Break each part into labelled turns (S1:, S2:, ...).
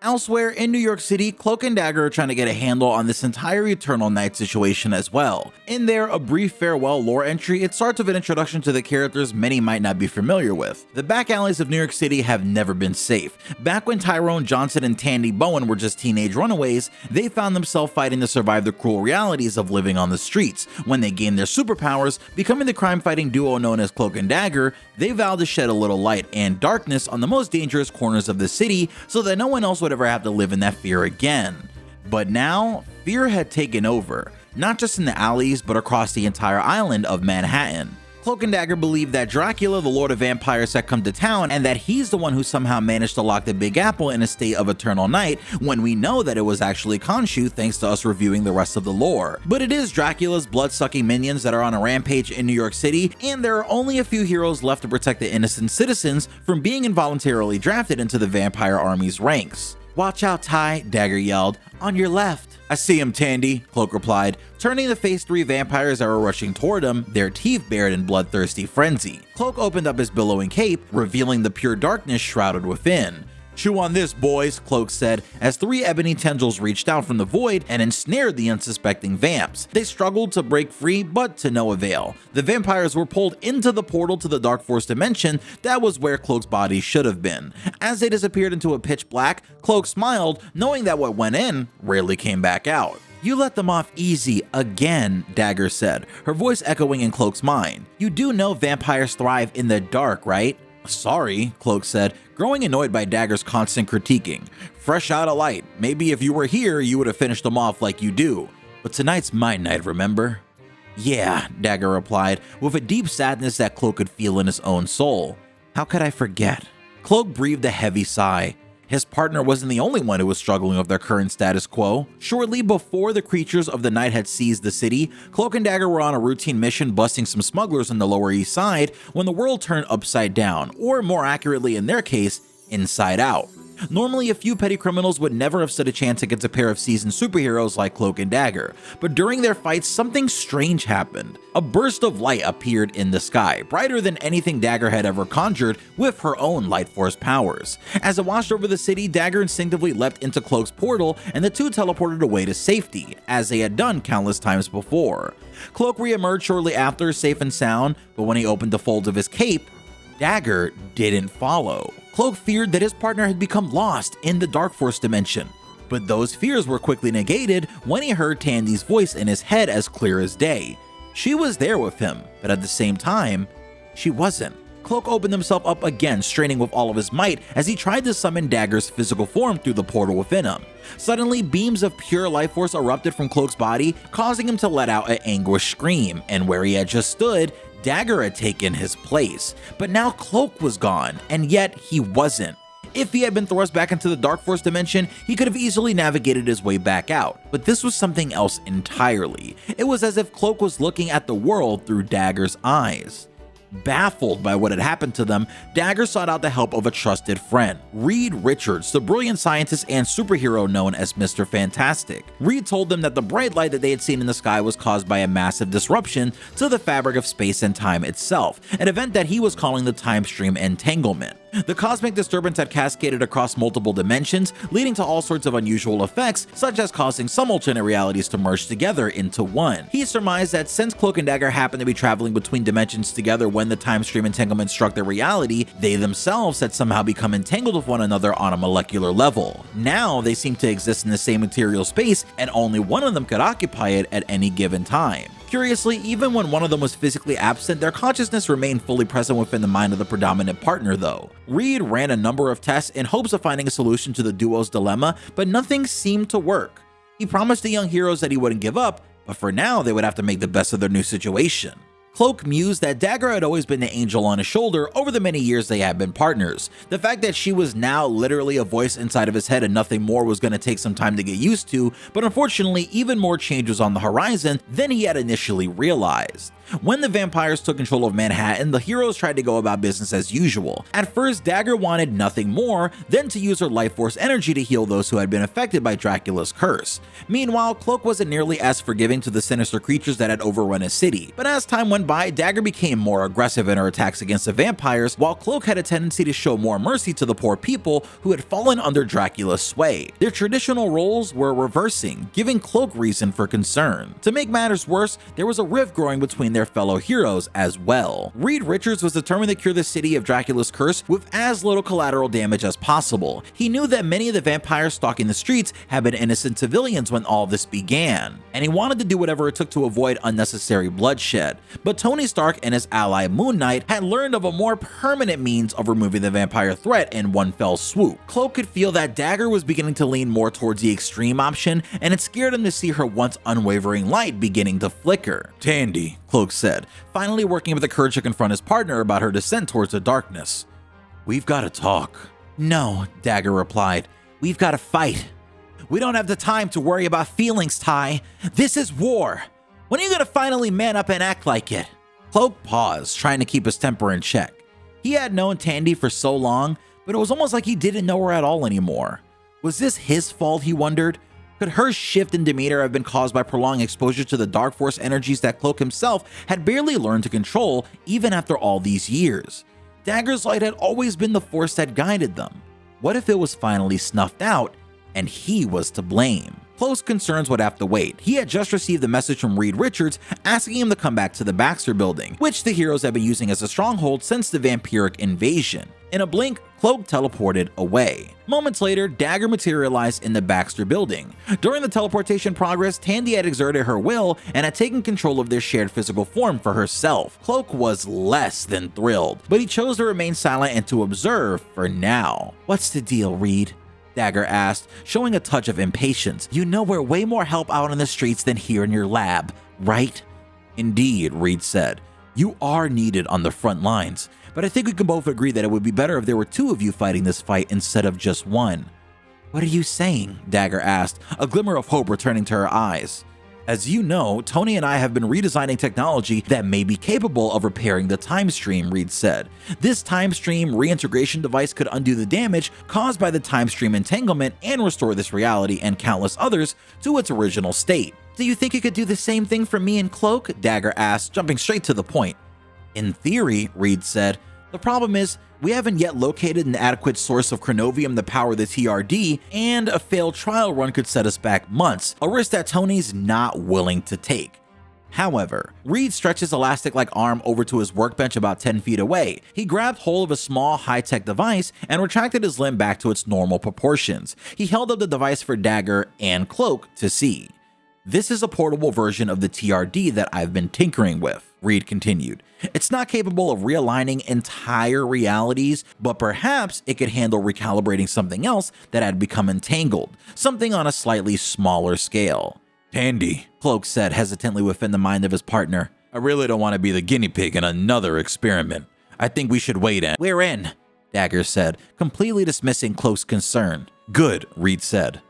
S1: Elsewhere in New York City, Cloak and Dagger are trying to get a handle on this entire Eternal Night situation as well. In there, a brief farewell lore entry, it starts with an introduction to the characters many might not be familiar with. The back alleys of New York City have never been safe. Back when Tyrone Johnson and Tandy Bowen were just teenage runaways, they found themselves fighting to survive the cruel realities of living on the streets. When they gained their superpowers, becoming the crime-fighting duo known as Cloak and Dagger, they vowed to shed a little light and darkness on the most dangerous corners of the city so that no one else would ever have to live in that fear again. But now, fear had taken over, not just in the alleys, but across the entire island of Manhattan. Cloak and Dagger believed that Dracula, the Lord of Vampires, had come to town and that he's the one who somehow managed to lock the Big Apple in a state of eternal night, when we know that it was actually Khonshu thanks to us reviewing the rest of the lore. But it is Dracula's blood-sucking minions that are on a rampage in New York City, and there are only a few heroes left to protect the innocent citizens from being involuntarily drafted into the vampire army's ranks. "Watch out, Ty," Dagger yelled. "On your left." "I see him, Tandy," Cloak replied, turning to face 3 vampires that were rushing toward him, their teeth bared in bloodthirsty frenzy. Cloak opened up his billowing cape, revealing the pure darkness shrouded within. "Chew on this, boys," Cloak said, as 3 ebony tendrils reached out from the void and ensnared the unsuspecting vamps. They struggled to break free, but to no avail. The vampires were pulled into the portal to the Dark Force dimension that was where Cloak's body should have been. As they disappeared into a pitch black, Cloak smiled, knowing that what went in rarely came back out. "You let them off easy again," Dagger said, her voice echoing in Cloak's mind. "You do know vampires thrive in the dark, right?" "Sorry," Cloak said, growing annoyed by Dagger's constant critiquing. "Fresh out of light. Maybe if you were here, you would have finished them off like you do. But tonight's my night, remember?" "Yeah," Dagger replied, with a deep sadness that Cloak could feel in his own soul. "How could I forget?" Cloak breathed a heavy sigh. His partner wasn't the only one who was struggling with their current status quo. Shortly before the creatures of the night had seized the city, Cloak and Dagger were on a routine mission busting some smugglers on the Lower East Side when the world turned upside down, or more accurately in their case, inside out. Normally, a few petty criminals would never have stood a chance against a pair of seasoned superheroes like Cloak and Dagger, but during their fights, something strange happened. A burst of light appeared in the sky, brighter than anything Dagger had ever conjured with her own light force powers. As it washed over the city, Dagger instinctively leapt into Cloak's portal, and the two teleported away to safety, as they had done countless times before. Cloak re-emerged shortly after, safe and sound, but when he opened the folds of his cape, Dagger didn't follow. Cloak feared that his partner had become lost in the Dark Force dimension, but those fears were quickly negated when he heard Tandy's voice in his head as clear as day. She was there with him, but at the same time, she wasn't. Cloak opened himself up again, straining with all of his might as he tried to summon Dagger's physical form through the portal within him. Suddenly, beams of pure life force erupted from Cloak's body, causing him to let out an anguished scream, and where he had just stood, Dagger had taken his place. But now Cloak was gone, and yet he wasn't. If he had been thrust back into the Dark Force dimension, he could have easily navigated his way back out. But this was something else entirely. It was as if Cloak was looking at the world through Dagger's eyes. Baffled by what had happened to them, Dagger sought out the help of a trusted friend, Reed Richards, the brilliant scientist and superhero known as Mr. Fantastic. Reed told them that the bright light that they had seen in the sky was caused by a massive disruption to the fabric of space and time itself, an event that he was calling the time stream entanglement. The cosmic disturbance had cascaded across multiple dimensions, leading to all sorts of unusual effects, such as causing some alternate realities to merge together into one. He surmised that since Cloak and Dagger happened to be traveling between dimensions together when the time stream entanglement struck their reality, they themselves had somehow become entangled with one another on a molecular level. Now they seemed to exist in the same material space, and only one of them could occupy it at any given time. Curiously, even when one of them was physically absent, their consciousness remained fully present within the mind of the predominant partner though. Reed ran a number of tests in hopes of finding a solution to the duo's dilemma, but nothing seemed to work. He promised the young heroes that he wouldn't give up, but for now they would have to make the best of their new situation. Cloak mused that Dagger had always been the angel on his shoulder over the many years they had been partners. The fact that she was now literally a voice inside of his head and nothing more was going to take some time to get used to, but unfortunately even more change was on the horizon than he had initially realized. When the vampires took control of Manhattan, the heroes tried to go about business as usual. At first, Dagger wanted nothing more than to use her life force energy to heal those who had been affected by Dracula's curse. Meanwhile, Cloak wasn't nearly as forgiving to the sinister creatures that had overrun his city, but as time went went by, Dagger became more aggressive in her attacks against the vampires, while Cloak had a tendency to show more mercy to the poor people who had fallen under Dracula's sway. Their traditional roles were reversing, giving Cloak reason for concern. To make matters worse, there was a rift growing between their fellow heroes as well. Reed Richards was determined to cure the city of Dracula's curse with as little collateral damage as possible. He knew that many of the vampires stalking the streets had been innocent civilians when all this began, and he wanted to do whatever it took to avoid unnecessary bloodshed. But Tony Stark and his ally Moon Knight had learned of a more permanent means of removing the vampire threat in one fell swoop. Cloak could feel that Dagger was beginning to lean more towards the extreme option, and it scared him to see her once unwavering light beginning to flicker. "Tandy," Cloak said, finally working up the courage to confront his partner about her descent towards the darkness. "We've got to talk." "No," Dagger replied. "We've got to fight. We don't have the time to worry about feelings, Ty. This is war. When are you gonna finally man up and act like it?" Cloak paused, trying to keep his temper in check. He had known Tandy for so long, but it was almost like he didn't know her at all anymore. Was this his fault, he wondered? Could her shift in demeanor have been caused by prolonged exposure to the dark force energies that Cloak himself had barely learned to control even after all these years? Dagger's light had always been the force that guided them. What if it was finally snuffed out and he was to blame? Cloak's concerns would have to wait. He had just received a message from Reed Richards asking him to come back to the Baxter building, which the heroes had been using as a stronghold since the vampiric invasion. In a blink, Cloak teleported away. Moments later, Dagger materialized in the Baxter building. During the teleportation progress, Tandy had exerted her will and had taken control of their shared physical form for herself. Cloak was less than thrilled, but he chose to remain silent and to observe for now. "What's the deal, Reed?" Dagger asked, showing a touch of impatience. "You know we're way more help out on the streets than here in your lab, right?" "Indeed," Reed said. "You are needed on the front lines, but I think we can both agree that it would be better if there were two of you fighting this fight instead of just one." "What are you saying?" Dagger asked, a glimmer of hope returning to her eyes. "As you know, Tony and I have been redesigning technology that may be capable of repairing the time stream," Reed said. "This time stream reintegration device could undo the damage caused by the time stream entanglement and restore this reality and countless others to its original state." "Do you think you could do the same thing for me and Cloak?" Dagger asked, jumping straight to the point. "In theory," Reed said. "The problem is, we haven't yet located an adequate source of chronovium to power the TRD, and a failed trial run could set us back months, a risk that Tony's not willing to take." However, Reed stretched his elastic-like arm over to his workbench about 10 feet away. He grabbed hold of a small high-tech device and retracted his limb back to its normal proportions. He held up the device for Dagger and Cloak to see. "This is a portable version of the TRD that I've been tinkering with," Reed continued. "It's not capable of realigning entire realities, but perhaps it could handle recalibrating something else that had become entangled, something on a slightly smaller scale." "Tandy," Cloak said hesitantly within the mind of his partner, "I really don't want to be the guinea pig in another experiment. I think we should wait and—" "We're in," Dagger said, completely dismissing Cloak's concern. "Good," Reed said,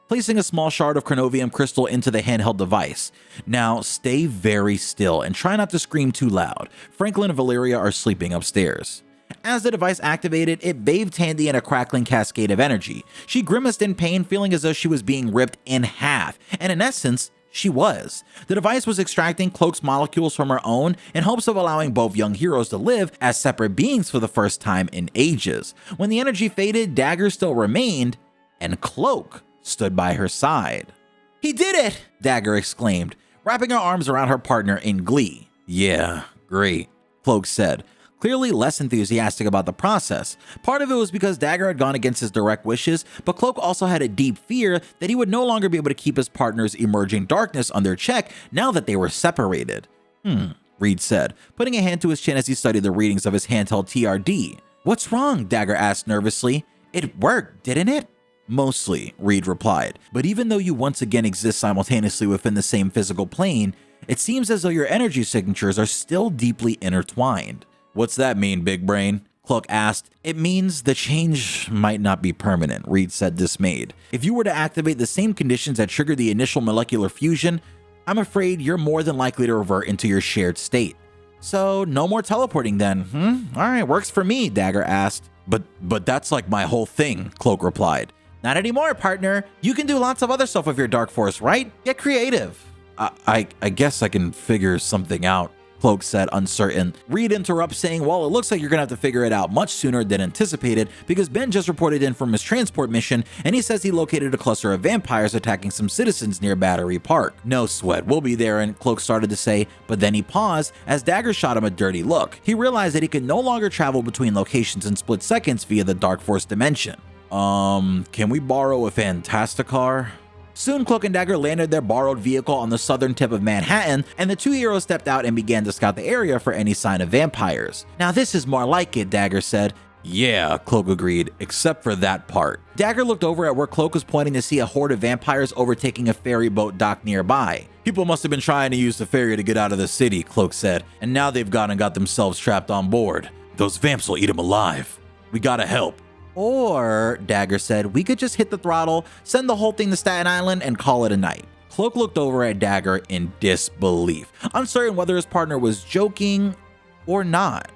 S1: placing a small shard of chronovium crystal into the handheld device. "Now, stay very still and try not to scream too loud. Franklin and Valeria are sleeping upstairs." As the device activated, it bathed Tandy in a crackling cascade of energy. She grimaced in pain, feeling as though she was being ripped in half, and in essence, she was. The device was extracting Cloak's molecules from her own in hopes of allowing both young heroes to live as separate beings for the first time in ages. When the energy faded, Dagger still remained, and Cloak stood by her side. "He did it!" Dagger exclaimed, wrapping her arms around her partner in glee. "Yeah, great," Cloak said, clearly less enthusiastic about the process. Part of it was because Dagger had gone against his direct wishes, but Cloak also had a deep fear that he would no longer be able to keep his partner's emerging darkness under check now that they were separated. Reed said, putting a hand to his chin as he studied the readings of his handheld TRD. "What's wrong?" Dagger asked nervously. "It worked, didn't it?" "Mostly," Reed replied, "but even though you once again exist simultaneously within the same physical plane, it seems as though your energy signatures are still deeply intertwined." "What's that mean, big brain?" Cloak asked. "It means the change might not be permanent," Reed said, dismayed. "If you were to activate the same conditions that triggered the initial molecular fusion, I'm afraid you're more than likely to revert into your shared state." "So no more teleporting then, All right, works for me," Dagger asked. But that's like my whole thing," Cloak replied. "Not anymore, partner. You can do lots of other stuff with your dark force, right? Get creative." I guess I can figure something out," Cloak said, uncertain. Reed interrupts, saying, well, it looks like you're gonna have to figure it out much sooner than anticipated because Ben just reported in from his transport mission and he says he located a cluster of vampires attacking some citizens near Battery Park. No sweat, we'll be there, and Cloak started to say, but then he paused as Dagger shot him a dirty look. He realized that he could no longer travel between locations in split seconds via the Dark Force dimension. Can we borrow a Fantasticar? Soon, Cloak and Dagger landed their borrowed vehicle on the southern tip of Manhattan, and the two heroes stepped out and began to scout the area for any sign of vampires. Now this is more like it, Dagger said. Yeah, Cloak agreed, except for that part. Dagger looked over at where Cloak was pointing to see a horde of vampires overtaking a ferry boat dock nearby. People must have been trying to use the ferry to get out of the city, Cloak said, and now they've gone and got themselves trapped on board. Those vamps will eat them alive. We gotta help. Or, Dagger said, we could just hit the throttle, send the whole thing to Staten Island, and call it a night. Cloak looked over at Dagger in disbelief, uncertain whether his partner was joking or not.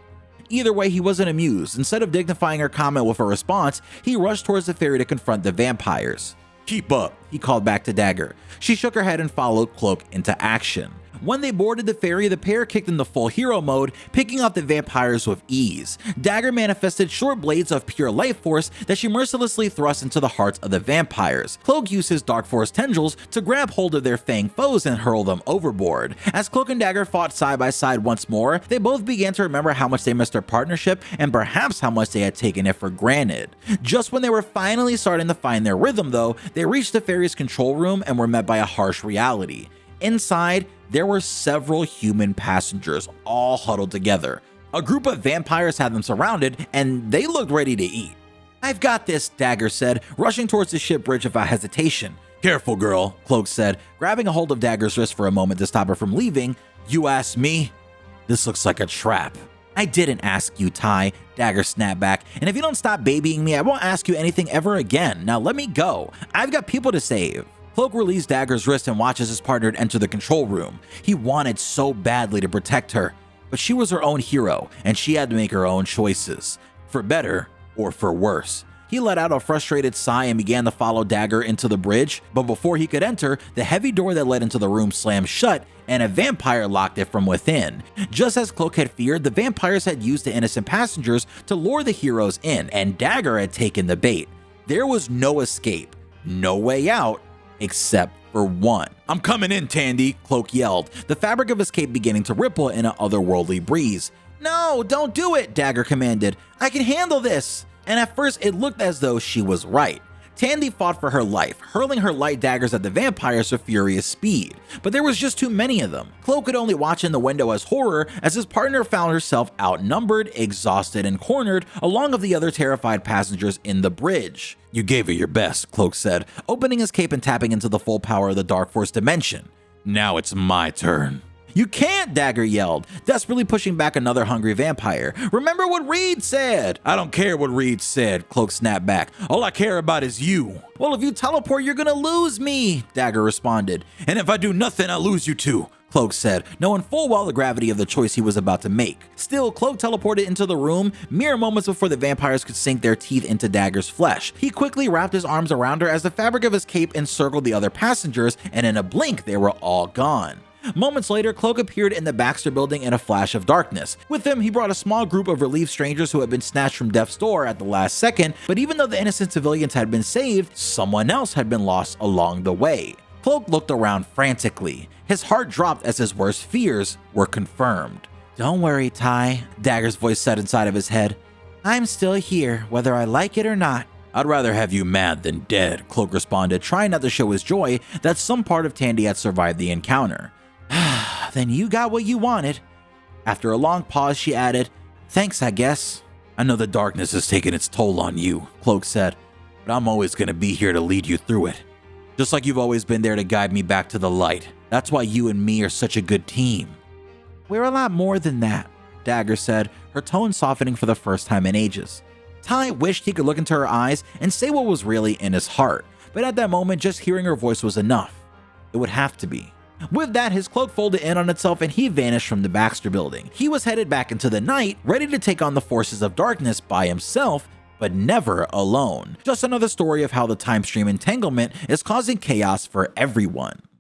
S1: Either way, he wasn't amused. Instead of dignifying her comment with a response, he rushed towards the ferry to confront the vampires. Keep up, he called back to Dagger. She shook her head and followed Cloak into action. When they boarded the ferry, the pair kicked into full hero mode, picking off the vampires with ease. Dagger manifested short blades of pure life force that she mercilessly thrust into the hearts of the vampires. Cloak used his Dark Force tendrils to grab hold of their fanged foes and hurl them overboard. As Cloak and Dagger fought side by side once more, they both began to remember how much they missed their partnership and perhaps how much they had taken it for granted. Just when they were finally starting to find their rhythm though, they reached the ferry's control room and were met by a harsh reality. Inside, there were several human passengers all huddled together. A group of vampires had them surrounded and they looked ready to eat. I've got this, Dagger said, rushing towards the ship bridge without hesitation. Careful, girl, Cloak said, grabbing a hold of Dagger's wrist for a moment to stop her from leaving. You asked me? This looks like a trap. I didn't ask you, Ty, Dagger snapped back, and if you don't stop babying me, I won't ask you anything ever again. Now let me go. I've got people to save. Cloak released Dagger's wrist and watches his partner enter the control room. He wanted so badly to protect her, but she was her own hero, and she had to make her own choices, for better or for worse. He let out a frustrated sigh and began to follow Dagger into the bridge, but before he could enter, the heavy door that led into the room slammed shut, and a vampire locked it from within. Just as Cloak had feared, the vampires had used the innocent passengers to lure the heroes in, and Dagger had taken the bait. There was no escape, no way out, except for one. I'm coming in, Tandy, Cloak yelled, the fabric of his cape beginning to ripple in an otherworldly breeze. No, don't do it, Dagger commanded. I can handle this. And at first it looked as though she was right. Tandy fought for her life, hurling her light daggers at the vampires with furious speed, but there was just too many of them. Cloak could only watch in the window as horror as his partner found herself outnumbered, exhausted, and cornered along with the other terrified passengers in the bridge. You gave it your best, Cloak said, opening his cape and tapping into the full power of the Dark Force dimension. Now it's my turn. You can't, Dagger yelled, desperately pushing back another hungry vampire. Remember what Reed said. I don't care what Reed said, Cloak snapped back. All I care about is you. Well, if you teleport, you're gonna lose me, Dagger responded. And if I do nothing, I'll lose you too, Cloak said, knowing full well the gravity of the choice he was about to make. Still, Cloak teleported into the room mere moments before the vampires could sink their teeth into Dagger's flesh. He quickly wrapped his arms around her as the fabric of his cape encircled the other passengers, and in a blink, they were all gone. Moments later, Cloak appeared in the Baxter building in a flash of darkness. With him, he brought a small group of relieved strangers who had been snatched from death's door at the last second, but even though the innocent civilians had been saved, someone else had been lost along the way. Cloak looked around frantically. His heart dropped as his worst fears were confirmed. Don't worry, Ty, Dagger's voice said inside of his head. I'm still here, whether I like it or not. I'd rather have you mad than dead, Cloak responded, trying not to show his joy that some part of Tandy had survived the encounter. Then you got what you wanted. After a long pause, she added, thanks, I guess. I know the darkness has taken its toll on you, Cloak said, but I'm always going to be here to lead you through it. Just like you've always been there to guide me back to the light. That's why you and me are such a good team. We're a lot more than that, Dagger said, her tone softening for the first time in ages. Ty wished he could look into her eyes and say what was really in his heart, but at that moment, just hearing her voice was enough. It would have to be. With that, his cloak folded in on itself and he vanished from the Baxter building. He was headed back into the night, ready to take on the forces of darkness by himself, but never alone. Just another story of how the time stream entanglement is causing chaos for everyone.